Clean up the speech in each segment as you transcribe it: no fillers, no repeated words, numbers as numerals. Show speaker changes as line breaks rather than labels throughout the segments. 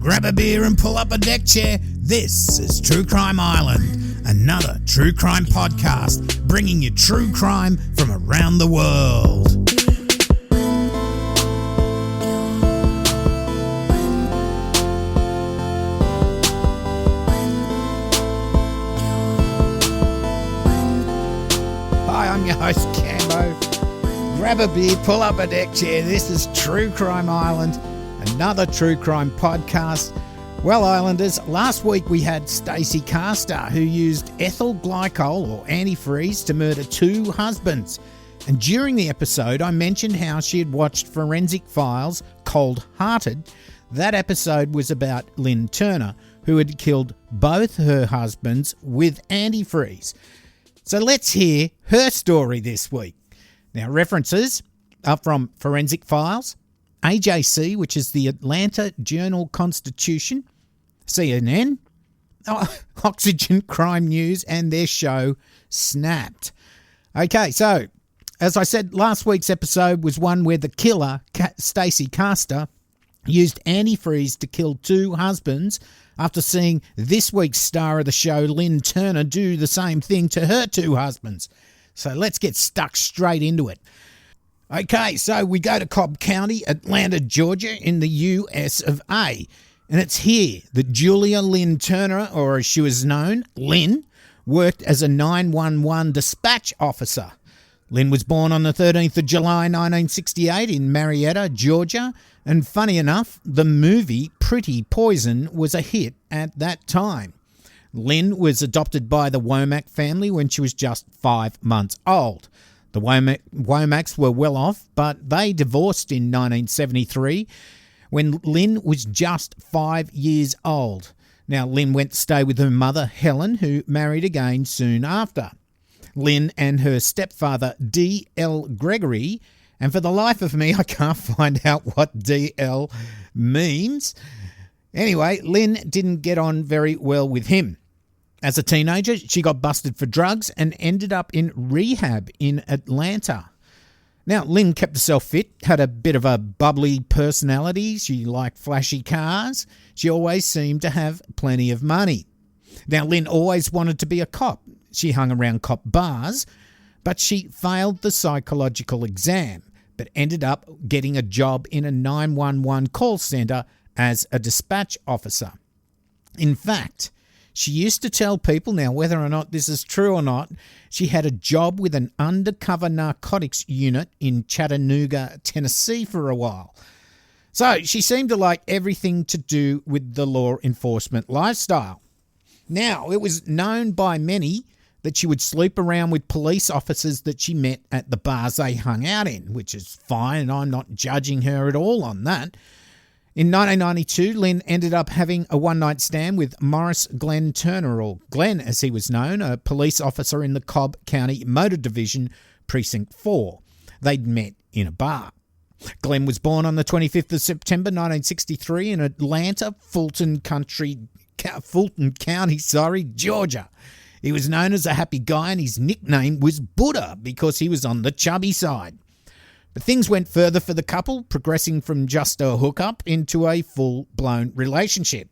grab a beer and pull up a deck chair. This is True Crime Island, another true crime podcast bringing you true crime from around the world. Hi, I'm your host, Cambo. Grab a beer, pull up a deck chair. This is True Crime Island, another true crime podcast. Well, Islanders, last week we had Stacey Castor, who used ethyl glycol or antifreeze to murder two husbands. And during the episode, I mentioned how she had watched Forensic Files Cold Hearted. That episode was about Lynn Turner, who had killed both her husbands with antifreeze. So let's hear her story this week. Now, references are from Forensic Files, AJC, which is the Atlanta Journal-Constitution, CNN, Oxygen Crime News, and their show Snapped. Okay, so as I said, last week's episode was one where the killer, Stacey Castor, used antifreeze to kill two husbands after seeing this week's star of the show, Lynn Turner, do the same thing to her two husbands. So let's get stuck straight into it. Okay, so we go to Cobb County, Atlanta, Georgia, in the US of A. And it's here that Julia Lynn Turner, or as she was known, Lynn, worked as a 911 dispatch officer. Lynn was born on the 13th of July 1968 in Marietta, Georgia. And funny enough, the movie Pretty Poison was a hit at that time. Lynn was adopted by the Womack family when she was just 5 months old. The Womacks were well off, but they divorced in 1973 when Lynn was just 5 years old. Now, Lynn went to stay with her mother, Helen, who married again soon after. Lynn and her stepfather, D.L. Gregory, and for the life of me, I can't find out what D.L. means. Anyway, Lynn didn't get on very well with him. As a teenager, she got busted for drugs and ended up in rehab in Atlanta. Now, Lynn kept herself fit, had a bit of a bubbly personality. She liked flashy cars. She always seemed to have plenty of money. Now, Lynn always wanted to be a cop. She hung around cop bars, but she failed the psychological exam, but ended up getting a job in a 911 call centre as a dispatch officer. In fact, she used to tell people, now whether or not this is true or not, she had a job with an undercover narcotics unit in Chattanooga, Tennessee for a while. So she seemed to like everything to do with the law enforcement lifestyle. Now, it was known by many that she would sleep around with police officers that she met at the bars they hung out in, which is fine, and I'm not judging her at all on that. In 1992, Lynn ended up having a one-night stand with Morris Glenn Turner, or Glenn as he was known, a police officer in the Cobb County Motor Division, Precinct 4. They'd met in a bar. Glenn was born on the 25th of September 1963 in Atlanta, Fulton County, Georgia. He was known as a happy guy, and his nickname was Buddha because he was on the chubby side. But things went further for the couple, progressing from just a hookup into a full-blown relationship.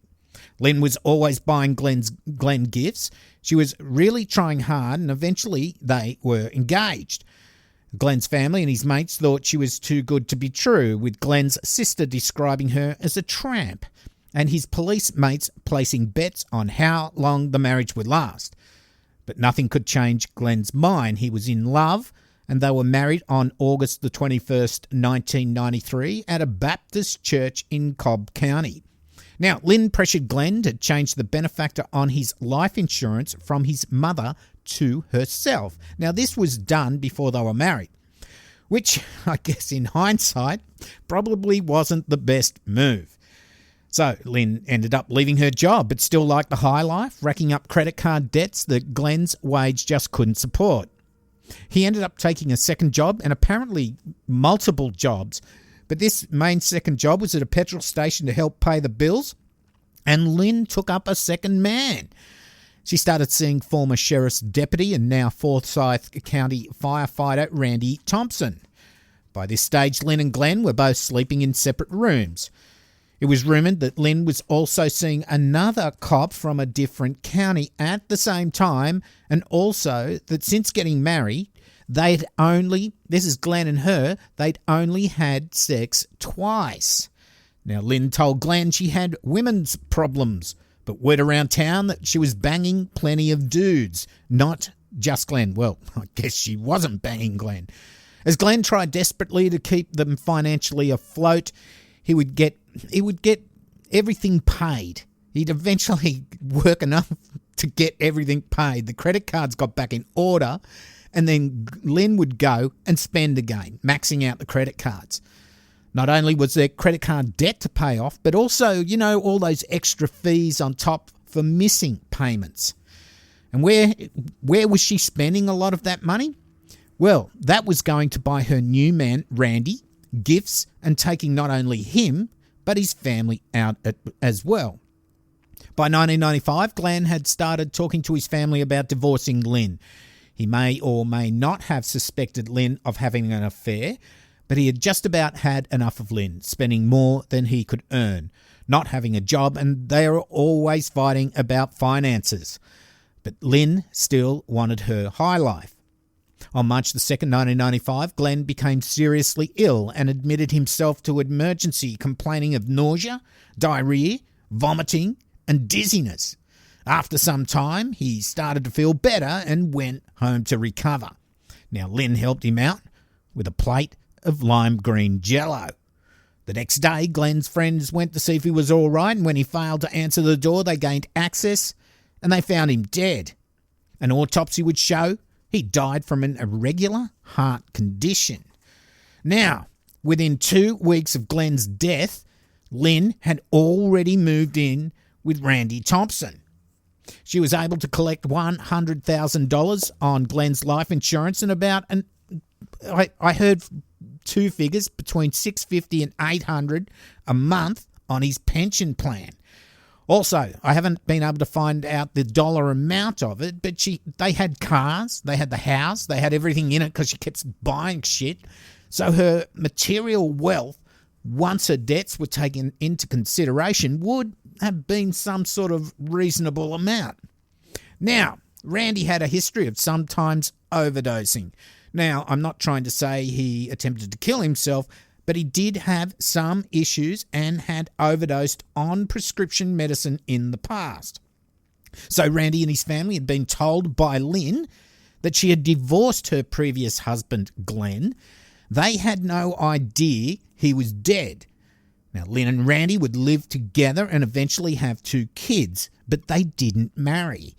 Lynn was always buying Glenn gifts. She was really trying hard, and eventually they were engaged. Glenn's family and his mates thought she was too good to be true, with Glenn's sister describing her as a tramp, and his police mates placing bets on how long the marriage would last. But nothing could change Glenn's mind. He was in love, and they were married on August the 21st, 1993 at a Baptist church in Cobb County. Now, Lynn pressured Glenn to change the benefactor on his life insurance from his mother to herself. Now, this was done before they were married, which I guess in hindsight probably wasn't the best move. So Lynn ended up leaving her job, but still liked the high life, racking up credit card debts that Glenn's wage just couldn't support. He ended up taking a second job and apparently multiple jobs, but this main second job was at a petrol station to help pay the bills, and Lynn took up a second man. She started seeing former sheriff's deputy and now Forsyth County firefighter Randy Thompson. By this stage, Lynn and Glenn were both sleeping in separate rooms. It was rumoured that Lynn was also seeing another cop from a different county at the same time, and also that since getting married, they'd only had sex twice. Now, Lynn told Glenn she had women's problems, but word around town that she was banging plenty of dudes, not just Glenn. Well, I guess she wasn't banging Glenn. As Glenn tried desperately to keep them financially afloat, he would get everything paid. He'd eventually work enough to get everything paid. The credit cards got back in order, and then Lynn would go and spend again, maxing out the credit cards. Not only was there credit card debt to pay off, but also, all those extra fees on top for missing payments. And where was she spending a lot of that money? Well, that was going to buy her new man, Randy, gifts and taking not only him, but his family out as well. By 1995, Glenn had started talking to his family about divorcing Lynn. He may or may not have suspected Lynn of having an affair, but he had just about had enough of Lynn, spending more than he could earn, not having a job, and they are always fighting about finances. But Lynn still wanted her high life. On March the 2nd, 1995, Glenn became seriously ill and admitted himself to emergency, complaining of nausea, diarrhea, vomiting, and dizziness. After some time, he started to feel better and went home to recover. Now, Lynn helped him out with a plate of lime green jello. The next day, Glenn's friends went to see if he was all right, and when he failed to answer the door, they gained access and they found him dead. An autopsy would show he died from an irregular heart condition. Now, within 2 weeks of Glenn's death, Lynn had already moved in with Randy Thompson. She was able to collect $100,000 on Glenn's life insurance and I heard 2 figures, between $650 and $800 a month on his pension plan. Also, I haven't been able to find out the dollar amount of it, but they had cars, they had the house, they had everything in it because she kept buying shit. So her material wealth, once her debts were taken into consideration, would have been some sort of reasonable amount. Now, Randy had a history of sometimes overdosing. Now, I'm not trying to say he attempted to kill himself, but he did have some issues and had overdosed on prescription medicine in the past. So Randy and his family had been told by Lynn that she had divorced her previous husband, Glenn. They had no idea he was dead. Now, Lynn and Randy would live together and eventually have 2 kids, but they didn't marry.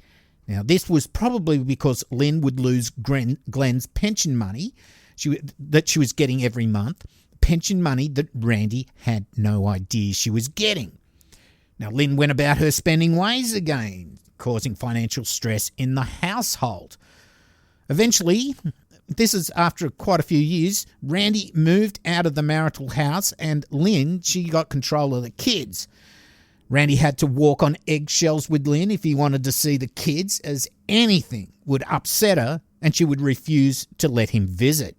Now, this was probably because Lynn would lose Glenn's pension money that she was getting every month, pension money that Randy had no idea she was getting. Now, Lynn went about her spending ways again, causing financial stress in the household. Eventually, this is after quite a few years, Randy moved out of the marital house and Lynn, she got control of the kids. Randy had to walk on eggshells with Lynn if he wanted to see the kids, as anything would upset her and she would refuse to let him visit.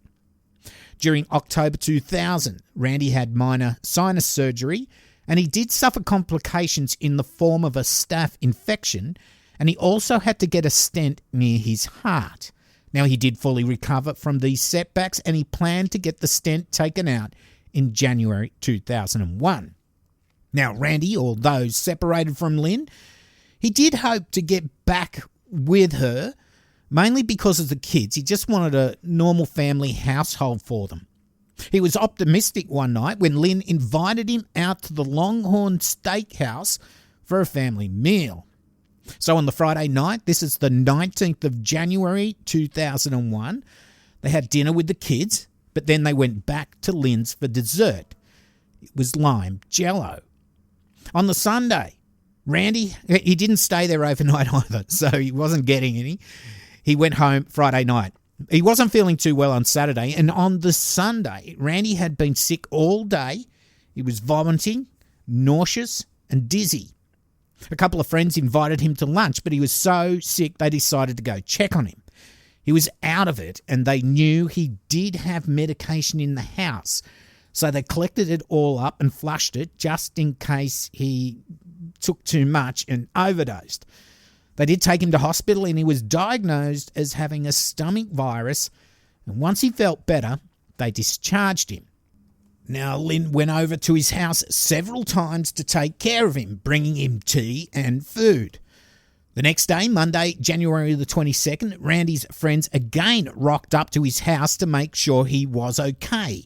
During October 2000, Randy had minor sinus surgery and he did suffer complications in the form of a staph infection, and he also had to get a stent near his heart. Now, he did fully recover from these setbacks and he planned to get the stent taken out in January 2001. Now, Randy, although separated from Lynn, he did hope to get back with her, mainly because of the kids. He just wanted a normal family household for them. He was optimistic one night when Lynn invited him out to the Longhorn Steakhouse for a family meal. So on the Friday night, this is the 19th of January 2001, they had dinner with the kids, but then they went back to Lynn's for dessert. It was lime jello. On the Sunday, Randy, he didn't stay there overnight either, so he wasn't getting any. He went home Friday night. He wasn't feeling too well on Saturday, and on the Sunday, Randy had been sick all day. He was vomiting, nauseous, and dizzy. A couple of friends invited him to lunch, but he was so sick they decided to go check on him. He was out of it, and they knew he did have medication in the house. So they collected it all up and flushed it just in case he took too much and overdosed. They did take him to hospital and he was diagnosed as having a stomach virus, and once he felt better, they discharged him. Now, Lynn went over to his house several times to take care of him, bringing him tea and food. The next day, Monday, January the 22nd, Randy's friends again rocked up to his house to make sure he was okay,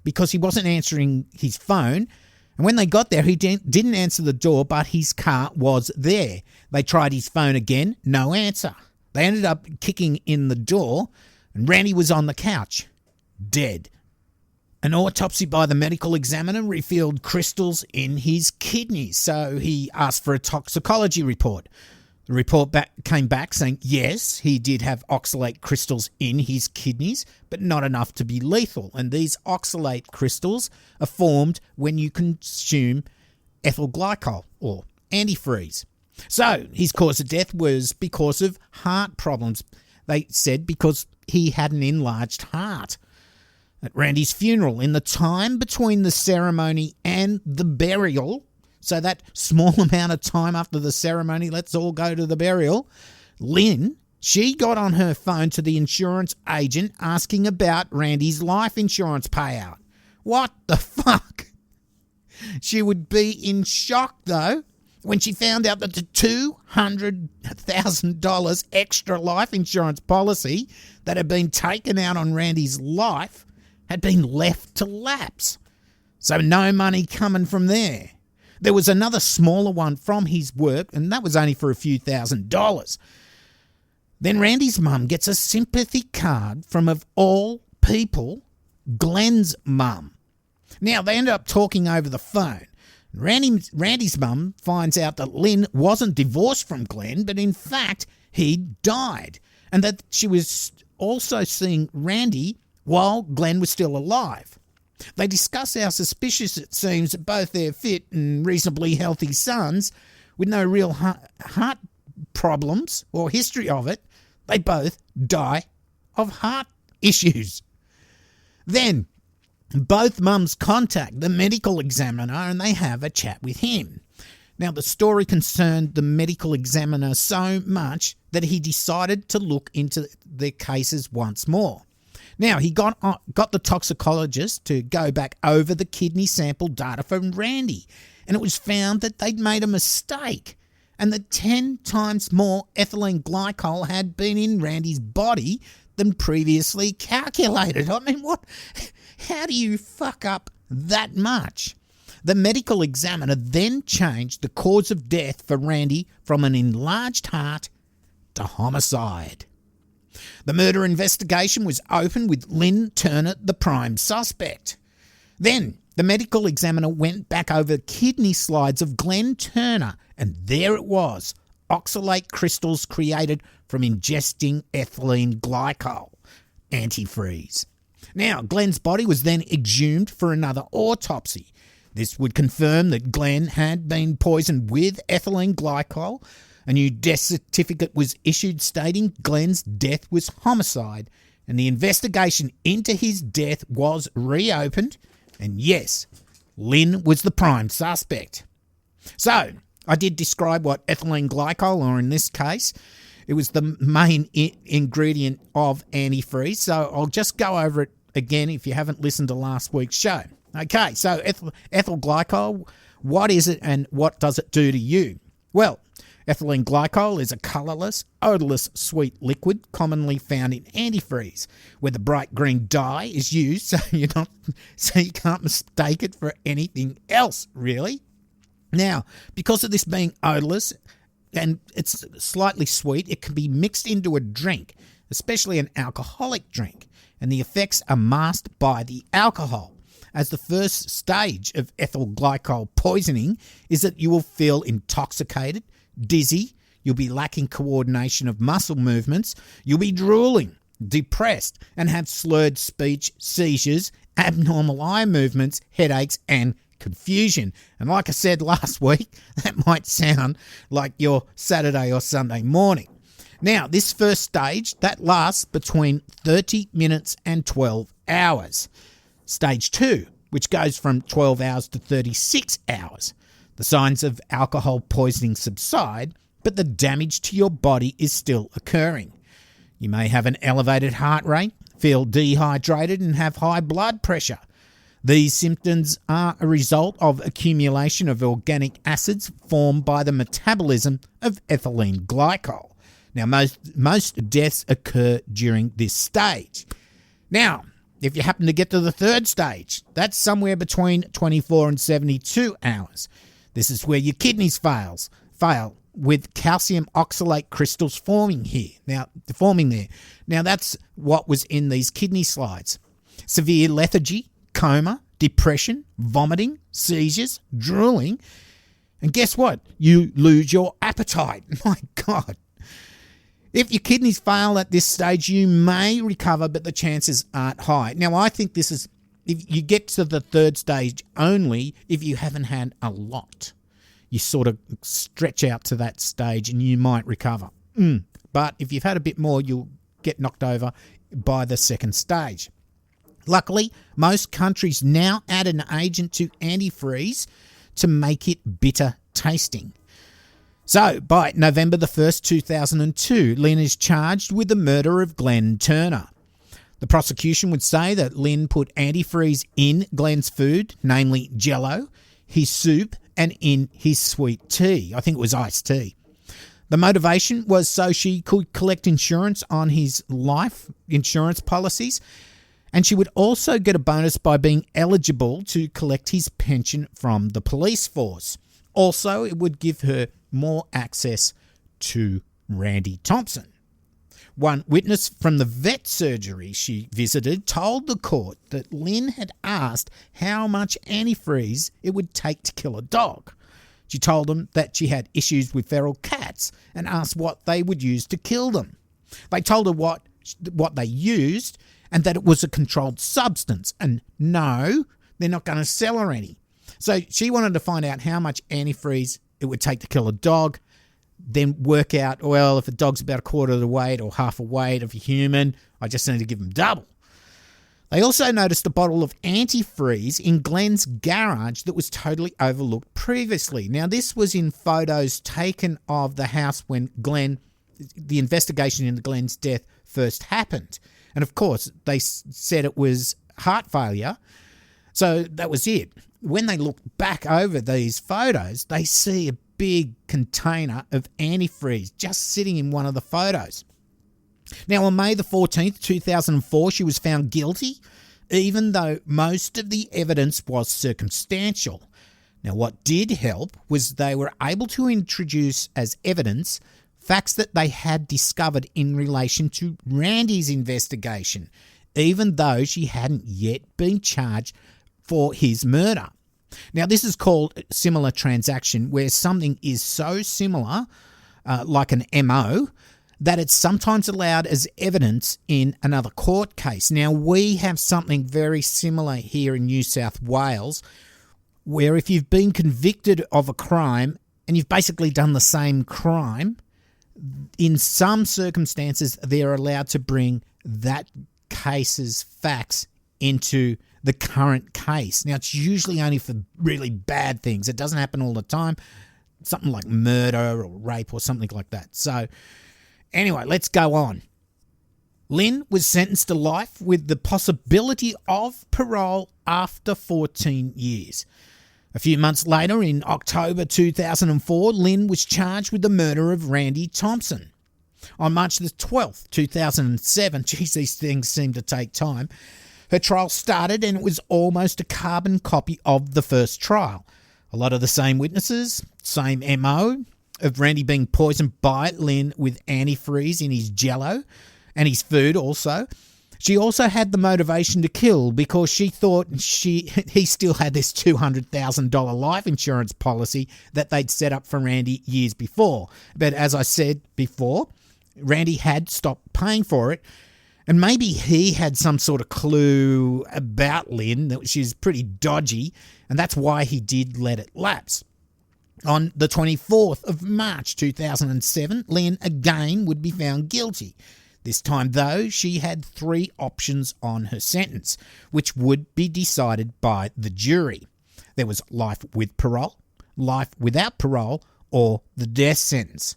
because he wasn't answering his phone. And when they got there, he didn't answer the door, but his car was there. They tried his phone again, no answer. They ended up kicking in the door, and Randy was on the couch, dead. An autopsy by the medical examiner revealed crystals in his kidneys, so he asked for a toxicology report. The report came back saying, yes, he did have oxalate crystals in his kidneys, but not enough to be lethal. And these oxalate crystals are formed when you consume ethyl glycol or antifreeze. So his cause of death was because of heart problems. They said because he had an enlarged heart. At Randy's funeral, in the time between the ceremony and the burial, so that small amount of time after the ceremony, let's all go to the burial, Lynn, she got on her phone to the insurance agent asking about Randy's life insurance payout. What the fuck? She would be in shock, though, when she found out that the $200,000 extra life insurance policy that had been taken out on Randy's life had been left to lapse. So no money coming from there. There was another smaller one from his work, and that was only for a few $1,000s. Then Randy's mum gets a sympathy card from, of all people, Glenn's mum. Now, they ended up talking over the phone. Randy's mum finds out that Lynn wasn't divorced from Glenn, but in fact, he died, and that she was also seeing Randy while Glenn was still alive. They discuss how suspicious it seems that both their fit and reasonably healthy sons, with no real heart problems or history of it, they both die of heart issues. Then, both mums contact the medical examiner and they have a chat with him. Now, the story concerned the medical examiner so much that he decided to look into their cases once more. Now, he got the toxicologist to go back over the kidney sample data from Randy, and it was found that they'd made a mistake and that 10 times more ethylene glycol had been in Randy's body than previously calculated. I mean, what? How do you fuck up that much? The medical examiner then changed the cause of death for Randy from an enlarged heart to homicide. The murder investigation was opened with Lynn Turner the prime suspect. Then the medical examiner went back over kidney slides of Glenn Turner, and there it was, oxalate crystals created from ingesting ethylene glycol, antifreeze. Now, Glenn's body was then exhumed for another autopsy. This would confirm that Glenn had been poisoned with ethylene glycol. A new death certificate was issued stating Glenn's death was homicide, and the investigation into his death was reopened, and yes, Lynn was the prime suspect. So, I did describe what ethylene glycol, or in this case, it was the main ingredient of antifreeze, so I'll just go over it again if you haven't listened to last week's show. Okay, so ethyl glycol, what is it and what does it do to you? Well, ethylene glycol is a colourless, odourless sweet liquid commonly found in antifreeze, where the bright green dye is used so you can't mistake it for anything else, really. Now, because of this being odourless and it's slightly sweet, it can be mixed into a drink, especially an alcoholic drink, and the effects are masked by the alcohol. As the first stage of ethyl glycol poisoning is that you will feel intoxicated, dizzy, you'll be lacking coordination of muscle movements, you'll be drooling, depressed, and have slurred speech, seizures, abnormal eye movements, headaches, and confusion. And like I said last week, that might sound like your Saturday or Sunday morning. Now, this first stage, that lasts between 30 minutes and 12 hours. Stage 2 which goes from 12 hours to 36 hours. The signs of alcohol poisoning subside, but the damage to your body is still occurring. You may have an elevated heart rate, feel dehydrated, and have high blood pressure. These symptoms are a result of accumulation of organic acids formed by the metabolism of ethylene glycol. Now, most deaths occur during this stage. Now, if you happen to get to the third stage, that's somewhere between 24 and 72 hours. This is where your kidneys fail with calcium oxalate crystals forming there. Now, that's what was in these kidney slides. Severe lethargy, coma, depression, vomiting, seizures, drooling, and guess what? You lose your appetite. My God. If your kidneys fail at this stage, you may recover, but the chances aren't high. Now, I think this is, if you get to the third stage only if you haven't had a lot. You sort of stretch out to that stage and you might recover. But if you've had a bit more, you'll get knocked over by the second stage. Luckily, most countries now add an agent to antifreeze to make it bitter tasting. So, by November the 1st, 2002, Lynn is charged with the murder of Glenn Turner. The prosecution would say that Lynn put antifreeze in Glenn's food, namely Jell-O, his soup, and in his sweet tea. I think it was iced tea. The motivation was so she could collect insurance on his life insurance policies, and she would also get a bonus by being eligible to collect his pension from the police force. Also, it would give her more access to Randy Thompson. One witness from the vet surgery she visited told the court that Lynn had asked how much antifreeze it would take to kill a dog. She told him that she had issues with feral cats and asked what they would use to kill them. They told her what they used and that it was a controlled substance, and no, they're not going to sell her any. So she wanted to find out how much antifreeze it would take to kill a dog, then work out, well, if a dog's about a quarter of the weight or half a weight of a human, I just need to give them double. They also noticed a bottle of antifreeze in Glenn's garage that was totally overlooked previously. Now, this was in photos taken of the house when the investigation into Glenn's death first happened. And of course, they said it was heart failure. So that was it. When they look back over these photos, they see a big container of antifreeze just sitting in one of the photos. Now, on May the 14th, 2004, she was found guilty, even though most of the evidence was circumstantial. Now, what did help was they were able to introduce as evidence facts that they had discovered in relation to Randy's investigation, even though she hadn't yet been charged for his murder. Now, this is called a similar transaction, where something is so similar, like an MO, that it's sometimes allowed as evidence in another court case. Now, we have something very similar here in New South Wales, where if you've been convicted of a crime and you've basically done the same crime, in some circumstances, they're allowed to bring that case's facts into the current case. Now, it's usually only for really bad things. It doesn't happen all the time. Something like murder or rape or something like that. So, anyway, let's go on. Lynn was sentenced to life with the possibility of parole after 14 years. A few months later, in October 2004, Lynn was charged with the murder of Randy Thompson. On March the 12th, 2007, geez, these things seem to take time, her trial started and it was almost a carbon copy of the first trial. A lot of the same witnesses, same MO, of Randy being poisoned by Lynn with antifreeze in his Jell-O and his food also. She also had the motivation to kill because she thought he still had this $200,000 life insurance policy that they'd set up for Randy years before. But as I said before, Randy had stopped paying for it, and maybe he had some sort of clue about Lynn that she's pretty dodgy, and that's why he did let it lapse. On the 24th of March 2007, Lynn again would be found guilty. This time, though, she had 3 options on her sentence, which would be decided by the jury. There was life with parole, life without parole, or the death sentence.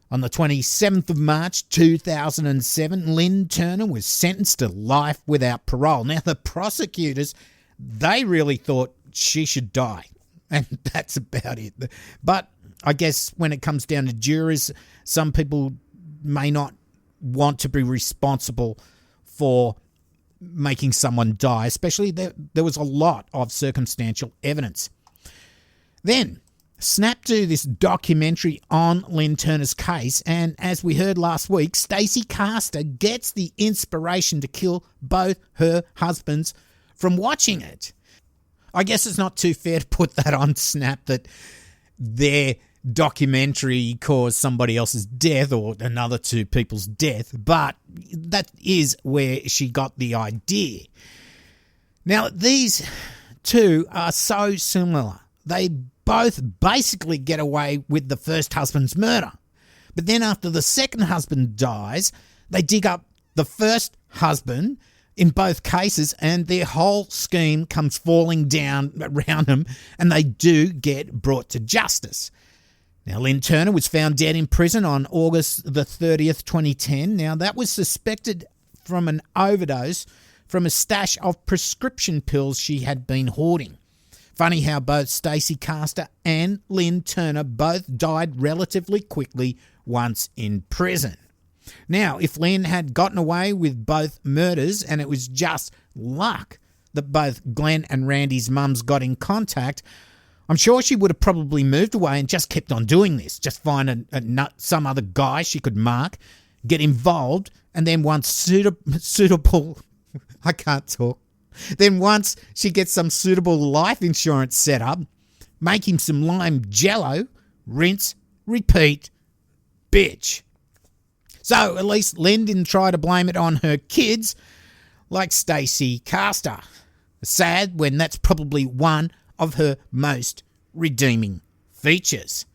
On the 27th of March 2007, Lynn Turner was sentenced to life without parole. Now, the prosecutors, they really thought she should die, and that's about it. But I guess when it comes down to jurors, some people may not want to be responsible for making someone die, especially there was a lot of circumstantial evidence. Then, snap to this documentary on Lynn Turner's case, and as we heard last week, Stacey Caster gets the inspiration to kill both her husbands from watching it. I guess it's not too fair to put that on Snap that their documentary caused somebody else's death or another 2 people's death, but that is where she got the idea. Now, these 2 are so similar. They both basically get away with the first husband's murder. But then after the second husband dies, they dig up the first husband in both cases, and their whole scheme comes falling down around them, and they do get brought to justice. Now, Lynn Turner was found dead in prison on August the 30th, 2010. Now, that was suspected from an overdose from a stash of prescription pills she had been hoarding. Funny how both Stacey Caster and Lynn Turner both died relatively quickly once in prison. Now, if Lynn had gotten away with both murders and it was just luck that both Glenn and Randy's mums got in contact, I'm sure she would have probably moved away and just kept on doing this. Just find some other guy she could mark, get involved, and then once suitable I can't talk. Then once she gets some suitable life insurance set up, make him some lime jello, rinse, repeat, bitch. So at least Lynn didn't try to blame it on her kids like Stacey Caster. Sad when that's probably one of her most redeeming features.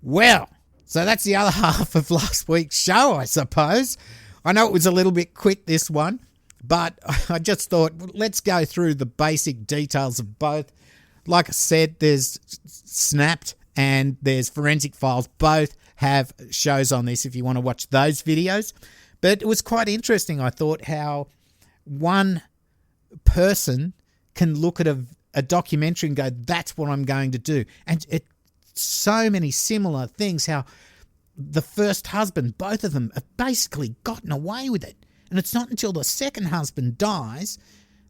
Well, so that's the other half of last week's show, I suppose. I know it was a little bit quick, this one, but I just thought, let's go through the basic details of both. Like I said, there's Snapped and there's Forensic Files. Both have shows on this if you want to watch those videos. But it was quite interesting, I thought, how one person can look at a documentary and go, that's what I'm going to do. And so many similar things, how the first husband, both of them, have basically gotten away with it. And it's not until the second husband dies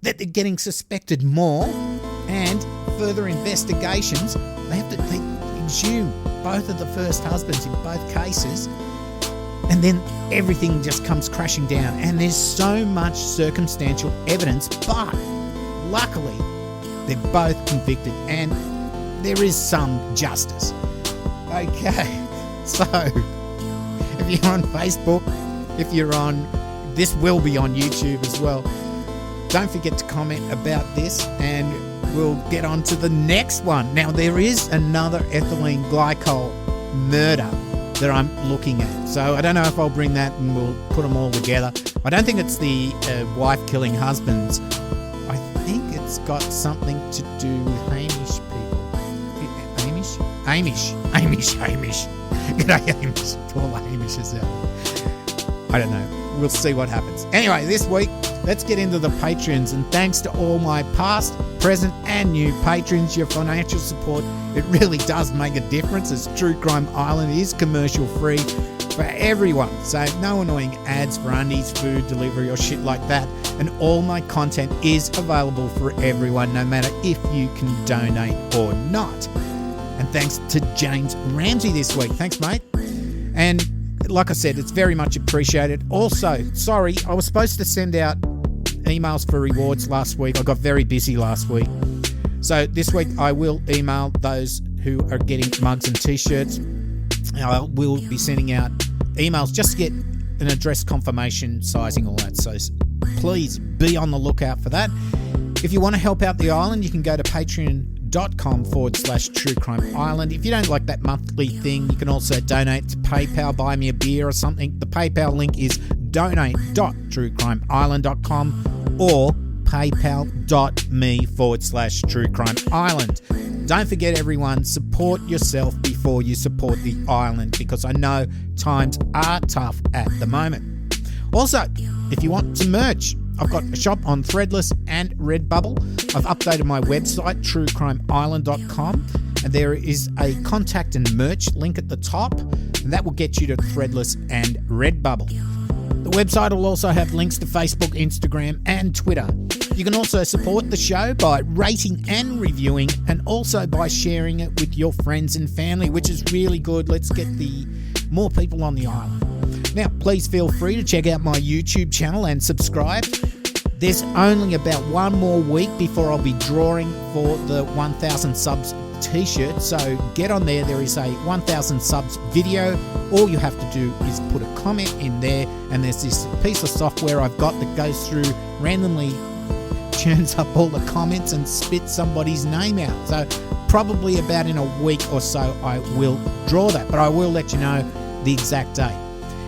that they're getting suspected more, and further investigations, they exhume both of the first husbands in both cases, and then everything just comes crashing down. And there's so much circumstantial evidence, but luckily they're both convicted and there is some justice. Okay, so if you're on Facebook, if you're on, this will be on YouTube as well, don't forget to comment about this and we'll get on to the next one. Now, there is another ethylene glycol murder that I'm looking at. So I don't know if I'll bring that and we'll put them all together. I don't think it's the wife killing husbands. I think it's got something to do with Hamish people. Amish. G'day, Hamish. All the Hamishes out. I don't know. We'll see what happens. Anyway, this week, let's get into the Patreons. And thanks to all my past, present and new patrons, your financial support, it really does make a difference, as True Crime Island is commercial free for everyone. So no annoying ads for undies, food, delivery or shit like that. And all my content is available for everyone, no matter if you can donate or not. And thanks to James Ramsey this week. Thanks, mate. And like I said, it's very much appreciated. Also, sorry, I was supposed to send out emails for rewards last week. I got very busy last week. So this week I will email those who are getting mugs and t-shirts. I will be sending out emails just to get an address confirmation, sizing, all that. So please be on the lookout for that. If you want to help out the island, you can go to patreon.com/TrueCrimeIsland patreon.com/True Crime Island. If you don't like that monthly thing, you can also donate to PayPal, buy me a beer or something. The PayPal link is donate.truecrimeisland.com or paypal.me/True Crime Island. Don't forget, everyone, support yourself before you support the island, because I know times are tough at the moment. Also, if you want some merch, I've got a shop on Threadless and Redbubble. I've updated my website, truecrimeisland.com, and there is a contact and merch link at the top, and that will get you to Threadless and Redbubble. The website will also have links to Facebook, Instagram, and Twitter. You can also support the show by rating and reviewing, and also by sharing it with your friends and family, which is really good. Let's get more people on the island. Now, please feel free to check out my YouTube channel and subscribe. There's only about one more week before I'll be drawing for the 1,000 subs t-shirt, so get on there. There is a 1,000 subs video. All you have to do is put a comment in there, and there's this piece of software I've got that goes through, randomly churns up all the comments and spits somebody's name out. So probably about in a week or so I will draw that, but I will let you know the exact date.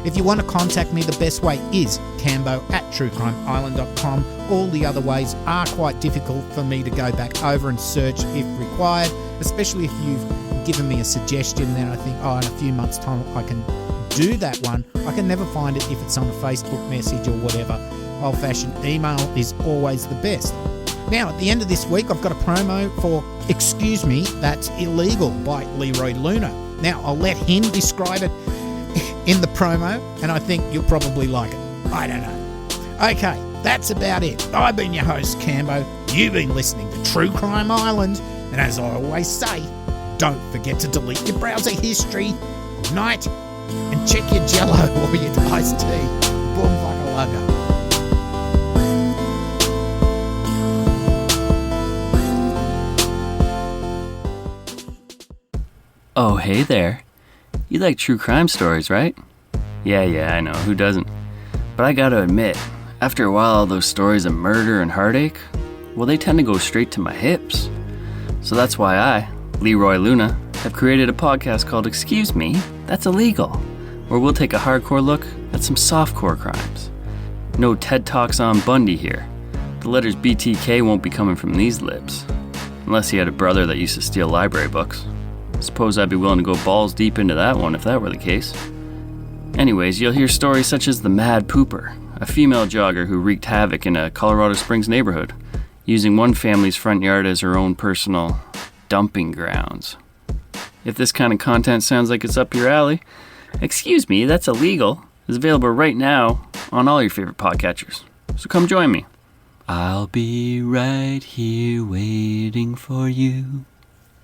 If you want to contact me, the best way is cambo@truecrimeisland.com. All the other ways are quite difficult for me to go back over and search if required, especially if you've given me a suggestion that I think, in a few months' time I can do that one. I can never find it if it's on a Facebook message or whatever. Old-fashioned email is always the best. Now, at the end of this week, I've got a promo for Excuse Me, That's Illegal by Leroy Luna. Now, I'll let him describe it in the promo, and I think you'll probably like it. I don't know. Okay, that's about it. I've been your host, Cambo. You've been listening to True Crime Island, and as I always say, don't forget to delete your browser history. Good night, and check your Jello or your iced tea. Boom, fuckalugga.
Oh, hey there. You like true crime stories, right? Yeah, I know, who doesn't? But I gotta admit, after a while, all those stories of murder and heartache, well, they tend to go straight to my hips. So that's why I, Leroy Luna, have created a podcast called Excuse Me, That's Illegal, where we'll take a hardcore look at some softcore crimes. No TED Talks on Bundy here. The letters BTK won't be coming from these lips. Unless he had a brother that used to steal library books. Suppose I'd be willing to go balls deep into that one if that were the case. Anyways, you'll hear stories such as the Mad Pooper, a female jogger who wreaked havoc in a Colorado Springs neighborhood, using one family's front yard as her own personal dumping grounds. If this kind of content sounds like it's up your alley, Excuse Me, That's Illegal is available right now on all your favorite podcatchers. So come join me. I'll be right here waiting for you.